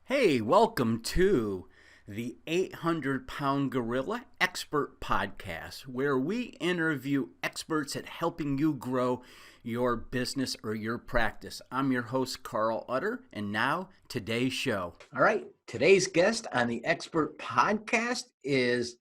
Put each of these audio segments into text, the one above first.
Hey, welcome to the 800-Pound Gorilla Expert Podcast, where we interview experts at helping you grow your business or your practice. I'm your host, Carl Utter, and now today's show. All right, today's guest on the Expert Podcast is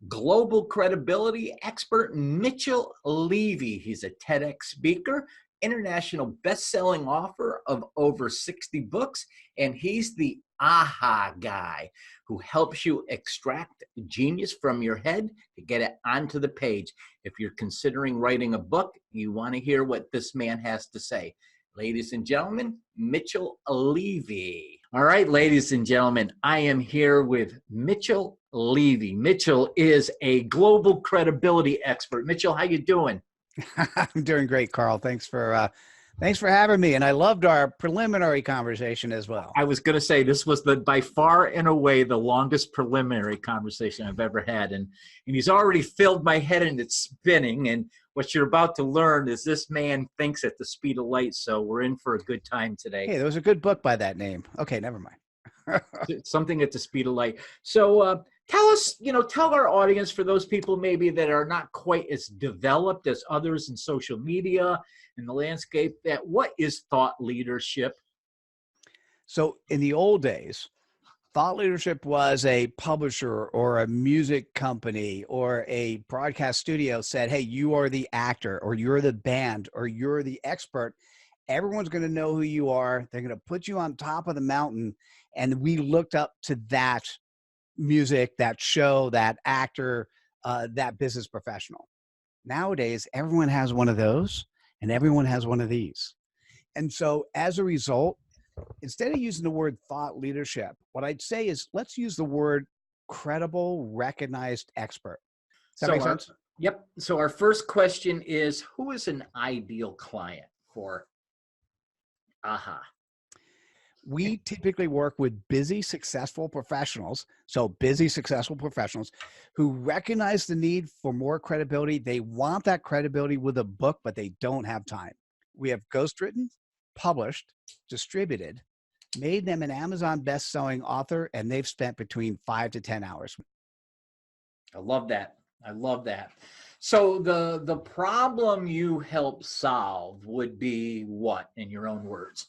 global credibility expert Michell Levy. He's a TEDx speaker, international best-selling author of over 60 books, and he's the aha guy who helps you extract genius from your head to get it onto the page. If you're considering writing a book, you want to hear what this man has to say. Ladies and gentlemen, Michell Levy. All right, ladies and gentlemen, I am here with Michell Levy. Mitchell is a global credibility expert. Mitchell, how you doing? I'm doing great, Carl. Thanks for having me. And I loved our preliminary conversation as well. I was going to say this was by far and away the longest preliminary conversation I've ever had. And he's already filled my head and it's spinning. And what you're about to learn is this man thinks at the speed of light. So we're in for a good time today. Hey, there was a good book by that name. Okay, never mind. Something at the speed of light. So tell us, tell our audience, for those people maybe that are not quite as developed as others in social media and the landscape, that what is thought leadership? So in the old days, thought leadership was a publisher or a music company or a broadcast studio said, hey, you are the actor or you're the band or you're the expert. Everyone's going to know who you are. They're going to put you on top of the mountain. And we looked up to that music, that show, that actor, that business professional. Nowadays, everyone has one of those and everyone has one of these. And so as a result, instead of using the word thought leadership, what I'd say is let's use the word credible, recognized expert. Does that make sense? Yep. So our first question is, who is an ideal client for AHA? We typically work with busy, successful professionals. So busy, successful professionals who recognize the need for more credibility. They want that credibility with a book, but they don't have time. We have ghostwritten, published, distributed, made them an Amazon best-selling author, and they've spent between 5 to 10 hours. I love that. I love that. So the problem you help solve would be what, in your own words?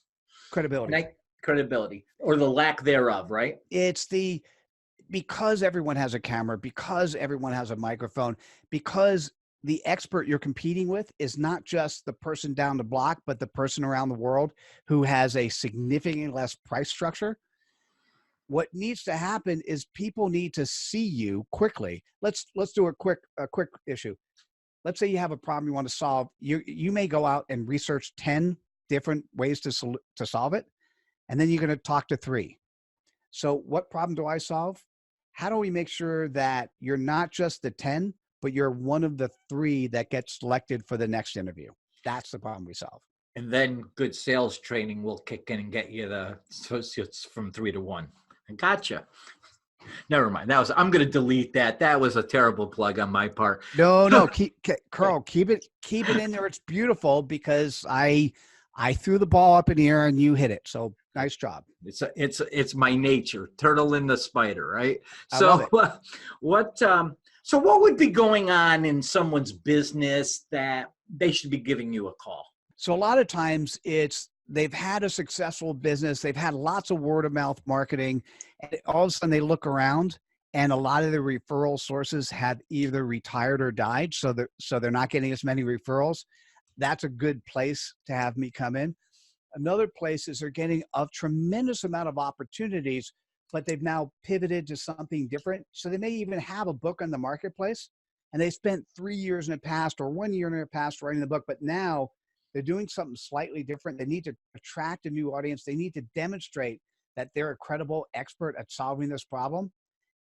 Credibility. Credibility, or the lack thereof, right? It's because everyone has a camera, because everyone has a microphone, because the expert you're competing with is not just the person down the block, but the person around the world who has a significantly less price structure. What needs to happen is people need to see you quickly. Let's do a quick issue. Let's say you have a problem you want to solve. You may go out and research 10 different ways to solve it, and then you're going to talk to 3. So what problem do I solve? How do we make sure that you're not just the 10, but you're one of the 3 that gets selected for the next interview? That's the problem we solve. And then good sales training will kick in and get you the associates from 3 to 1. I gotcha. Never mind. I'm going to delete that. That was a terrible plug on my part. No, Carl, keep it in there. It's beautiful because I threw the ball up in the air and you hit it. So nice job. It's my nature, turtle and the spider, right? So what would be going on in someone's business that they should be giving you a call? So a lot of times they've had a successful business. They've had lots of word of mouth marketing, and all of a sudden they look around and a lot of the referral sources have either retired or died. So they're not getting as many referrals. That's a good place to have me come in. Another place is they're getting a tremendous amount of opportunities, but they've now pivoted to something different. So they may even have a book on the marketplace and they spent 3 years in the past or 1 year in the past writing the book, but now they're doing something slightly different. They need to attract a new audience. They need to demonstrate that they're a credible expert at solving this problem.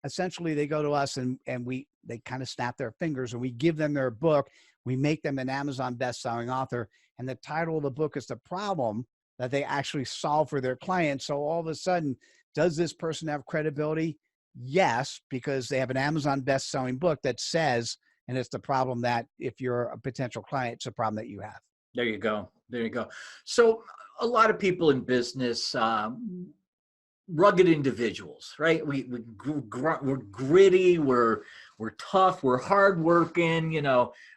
Essentially, they go to us and they kind of snap their fingers and we give them their book. We make them an Amazon best-selling author. And the title of the book is the problem that they actually solve for their clients. So all of a sudden, does this person have credibility? Yes, because they have an Amazon best-selling book that says, and it's the problem that if you're a potential client, it's a problem that you have. There you go. So a lot of people in business rugged individuals, right? We're gritty, we're tough, we're hardworking.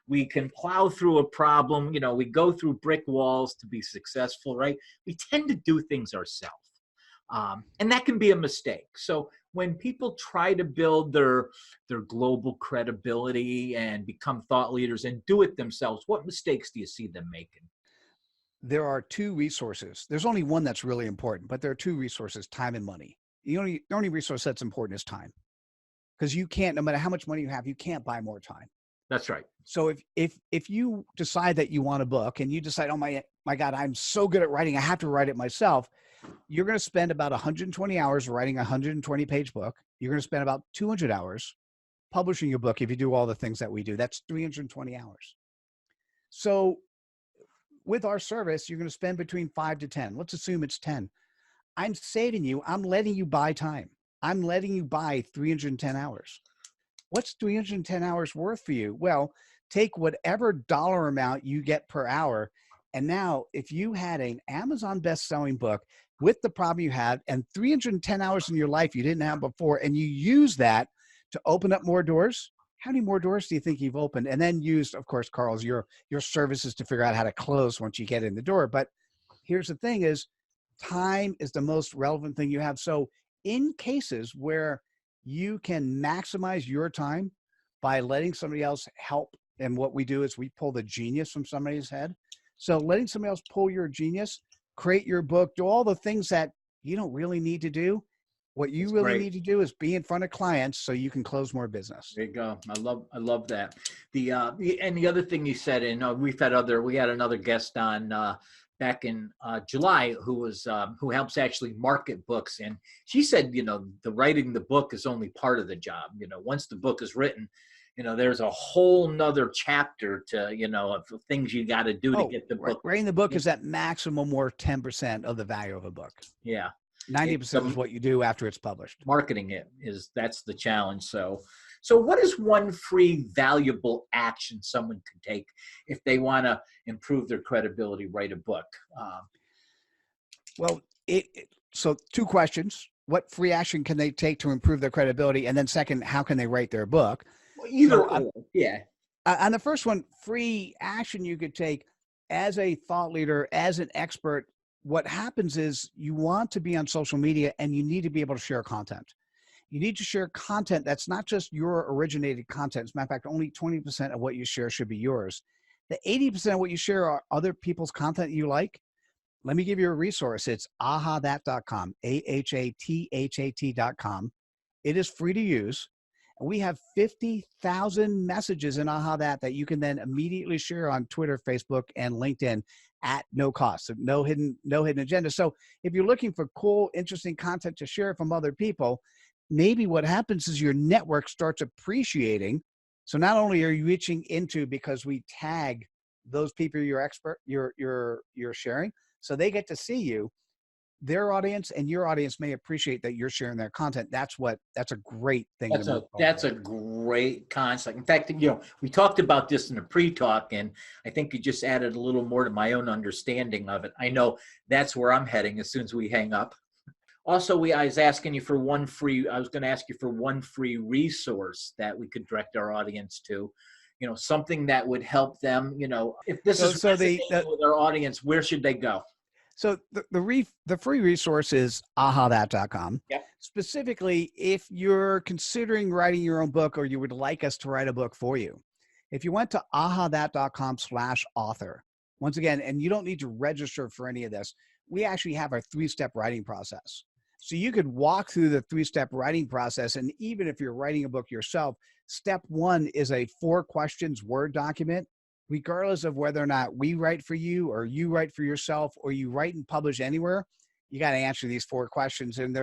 We can plow through a problem. We go through brick walls to be successful, right? We tend to do things ourselves, and that can be a mistake. So when people try to build their global credibility and become thought leaders and do it themselves, what mistakes do you see them making? There are two resources. There's only one that's really important, but there are two resources: time and money. The only resource that's important is time, because you can't, no matter how much money you have, you can't buy more time. That's right. So if you decide that you want a book and you decide, oh my God, I'm so good at writing, I have to write it myself, you're going to spend about 120 hours writing a 120-page book. You're going to spend about 200 hours publishing your book if you do all the things that we do. That's 320 hours. So with our service, you're going to spend between 5 to 10. Let's assume it's 10. I'm saving you. I'm letting you buy time. I'm letting you buy 310 hours. What's 310 hours worth for you? Well, take whatever dollar amount you get per hour. And now if you had an Amazon best-selling book with the problem you had and 310 hours in your life you didn't have before, and you use that to open up more doors, how many more doors do you think you've opened? And then used, of course, Carl's, your services to figure out how to close once you get in the door. But here's the thing is, time is the most relevant thing you have. So in cases where you can maximize your time by letting somebody else help, and what we do is we pull the genius from somebody's head. So letting somebody else pull your genius, create your book, do all the things that you don't really need to do. What you That's really great. need to do is be in front of clients so you can close more business. There you go. I love that. And the other thing you said, and we had another guest on back in July who helps actually market books, and she said, the writing the book is only part of the job. Once the book is written, there's a whole nother chapter to of things you got to do to get the book. Writing the book is at maximum or 10% of the value of a book. Yeah. 90% is what you do after it's published. Marketing that's the challenge. So what is one free valuable action someone could take if they want to improve their credibility, write a book? Well, so two questions. What free action can they take to improve their credibility? And then second, how can they write their book? Either or, yeah. On the first one, free action you could take as a thought leader, as an expert. What happens is you want to be on social media and you need to be able to share content. You need to share content that's not just your originated content. As a matter of fact, only 20% of what you share should be yours. The 80% of what you share are other people's content you like. Let me give you a resource. It's ahathat.com, ahathat.com. It is free to use. And we have 50,000 messages in Aha that you can then immediately share on Twitter, Facebook, and LinkedIn at no cost, so no hidden agenda. So if you're looking for cool, interesting content to share from other people, maybe what happens is your network starts appreciating. So not only are you reaching into, because we tag those people you're sharing, so they get to see you, their audience and your audience may appreciate that you're sharing their content. That's a great thing. That's a great concept. In fact, we talked about this in the pre-talk, and I think you just added a little more to my own understanding of it. I know that's where I'm heading as soon as we hang up. Also, I was going to ask you for one free resource that we could direct our audience to, something that would help them, if this is with our audience, where should they go? So the free resource is ahathat.com. Yep. Specifically, if you're considering writing your own book or you would like us to write a book for you, if you went to ahathat.com/author, once again, and you don't need to register for any of this, we actually have our 3-step writing process. So you could walk through the 3-step writing process. And even if you're writing a book yourself, step 1 is a 4 questions Word document. Regardless of whether or not we write for you or you write for yourself or you write and publish anywhere, you got to answer these 4 questions. And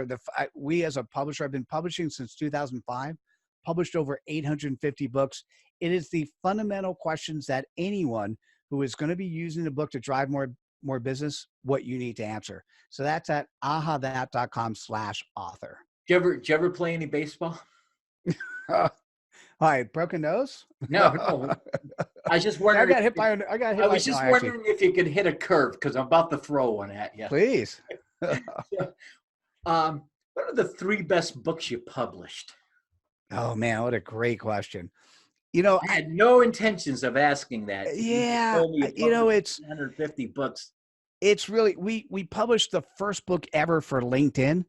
we as a publisher, I've been publishing since 2005, published over 850 books. It is the fundamental questions that anyone who is going to be using the book to drive more business, what you need to answer. So that's at ahathat.com/author. Did you ever play any baseball? Hi, broken nose? No. I was just wondering. I was just wondering if you could hit a curve, because I'm about to throw one at you. Please. What are the 3 best books you published? Oh man, what a great question. You know, I had no intentions of asking that. You just yeah, told me you you know, published 150 books. it's really we published the first book ever for LinkedIn.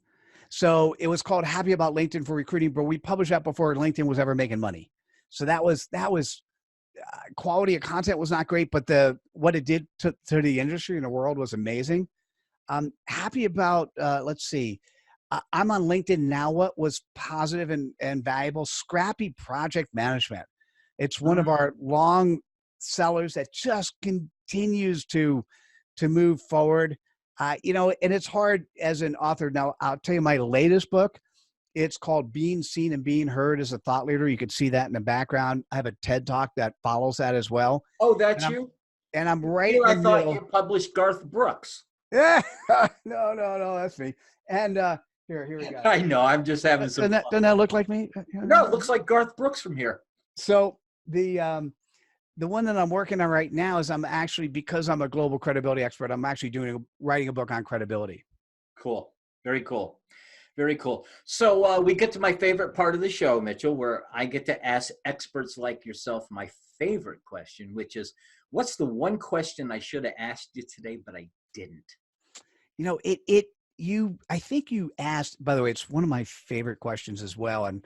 So it was called Happy About LinkedIn for Recruiting, but we published that before LinkedIn was ever making money. So that was quality of content was not great, but the what it did to the industry and the world was amazing. I'm happy about let's see. I'm on LinkedIn now. What was positive and valuable? Scrappy project management. It's one of our long sellers that just continues to move forward. You know, and it's hard as an author. Now, I'll tell you my latest book. It's called Being Seen and Being Heard as a Thought Leader. You can see that in the background. I have a TED Talk that follows that as well. Oh, And that's I'm, you? and I'm right Here in I the thought you middle. published Garth Brooks. Yeah. No, that's me. And here we go. I know. I'm just having some fun. Doesn't that look like me? No, it looks like Garth Brooks from here. So the one that I'm working on right now is I'm actually, because I'm a global credibility expert, I'm actually writing a book on credibility. Cool. Very cool. Very cool. So we get to my favorite part of the show, Mitchell, where I get to ask experts like yourself my favorite question, which is, what's the one question I should have asked you today, but I didn't? You know, I think you asked, by the way, it's one of my favorite questions as well. And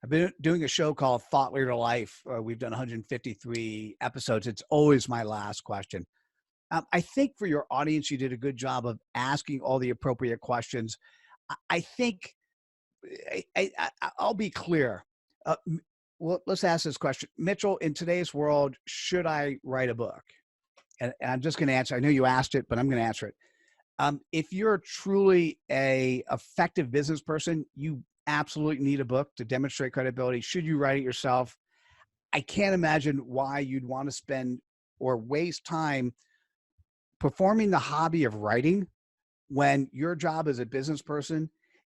I've been doing a show called Thought Leader Life. We've done 153 episodes. It's always my last question. I think for your audience, you did a good job of asking all the appropriate questions. I think I'll be clear. Well, let's ask this question. Mitchell, in today's world, should I write a book? And I'm just going to answer. I know you asked it, but I'm going to answer it. If you're truly a effective business person, you absolutely need a book to demonstrate credibility. Should you write it yourself? I can't imagine why you'd want to spend or waste time performing the hobby of writing when your job as a business person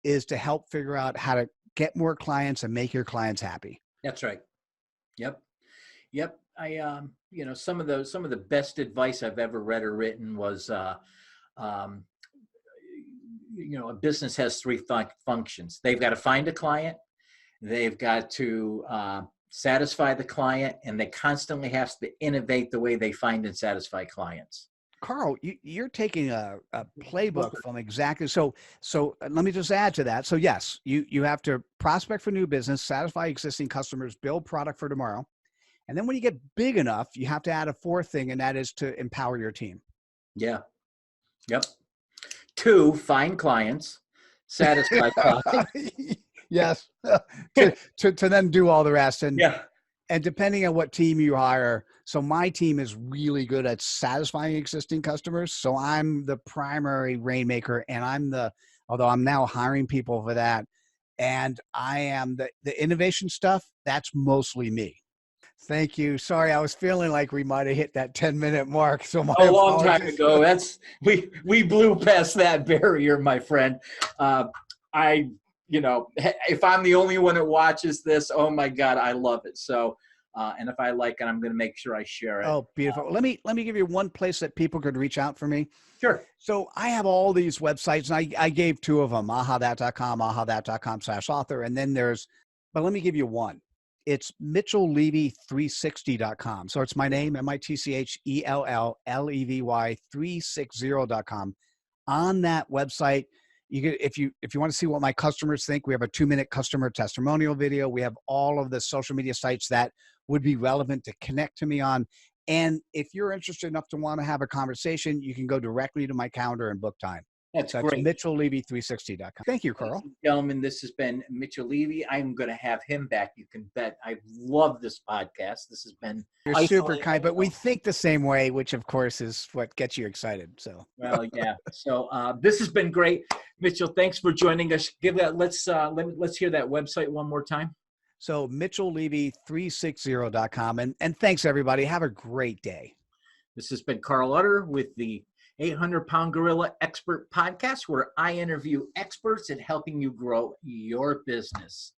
is to help figure out how to get more clients and make your clients happy. That's right. Yep. Yep. Some of the best advice I've ever read or written was, a business has 3 functions. They've got to find a client, they've got to satisfy the client, and they constantly have to innovate the way they find and satisfy clients. Carl, you're taking a playbook from exactly. So let me just add to that. So yes, you have to prospect for new business, satisfy existing customers, build product for tomorrow. And then when you get big enough, you have to add a 4th thing, and that is to empower your team. Yeah. Yep. 2, find clients, satisfy clients. Yes. to then do all the rest. And yeah. And depending on what team you hire, so my team is really good at satisfying existing customers. So I'm the primary rainmaker, and although I'm now hiring people for that, and I am the innovation stuff, that's mostly me. Thank you. Sorry, I was feeling like we might have hit that 10-minute mark. So my a long apologies. time ago. We blew past that barrier, my friend. If I'm the only one that watches this, oh my God, I love it. So, and if I like it, I'm going to make sure I share it. Oh, beautiful. Let me give you one place that people could reach out for me. Sure. So I have all these websites, and I gave 2 of them, ahathat.com, ahathat.com/author. And then but let me give you one. It's MichellLevy360.com. So it's my name, MICHELLLEVY 360.com. On that website, if you want to see what my customers think, we have a 2-minute customer testimonial video. We have all of the social media sites that would be relevant to connect to me on. And if you're interested enough to want to have a conversation, you can go directly to my calendar and book time. That's so great. MichellLevy360.com. Thank you, Carl. Ladies and gentlemen, this has been Michell Levy. I'm going to have him back. You can bet. I love this podcast. This has been. You're super kind, but we think the same way, which of course is what gets you excited. So. Well, yeah. So this has been great, Mitchell. Thanks for joining us. Let's hear that website one more time. So MichellLevy360.com. And thanks, everybody. Have a great day. This has been Carl Utter with the 800-Pound Gorilla Expert Podcast, where I interview experts at helping you grow your business.